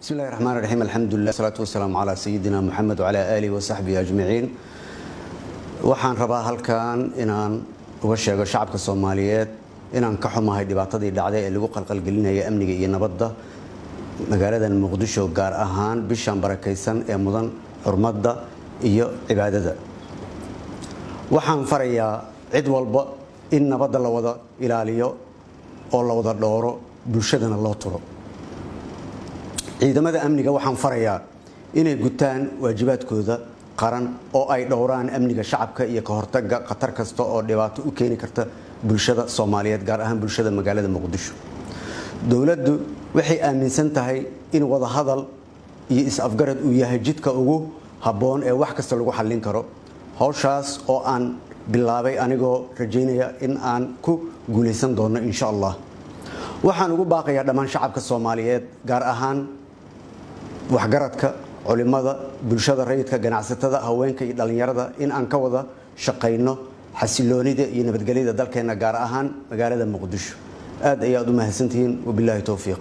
بسم الله الرحمن الرحيم الحمد لله والصلاة والسلام على سيدنا محمد وعلى آله وصحبه أجمعين waxaan rabaa halkan inaan uga sheego shacabka Soomaaliyeed inaan ka xumahay dhibaatadii dhacday ee lagu qalqalgelinayay amniga iyo nabadda magaalada Muqdisho gaar ahaan bishan barakeysan ee mudan xurmadda iyo cibaadada waxaan farayaa cid walba in nabadda la wada ilaaliyo oo la wada dhooro bulshadana loo turo ciidamada amniga waxaan farayaa inay gutaan waajibaadkooda qaran oo ay dhowraan amniga shacabka iyo ka hortagga khatar kasta oo dhibaato u keeni karta bulshada Soomaaliyeed gaar ahaan bulshada magaalada Muqdisho dawladdu waxay aaminsan tahay in wada hadal iyo is-afgarad uu yahay jidka ugu habboon ee wax kasta lagu xallin karo hawshaas oo aan bilaabay anigoo rajaynaya in aan ku guuleysan doono insha Allah waxaan ugu baaqayaa dhammaan shacabka Soomaaliyeed gaar ahaan waxgaradka culimada bulshada rayidka ganacsatada haweenka iyo dhalinyarada in aan ka wada shaqeyno xasiloonida iyo nabadgelyada dalkeena gaar ahaan magaalada Muqdisho aad ayaad u mahadsantihiin wabillahi tawfiiq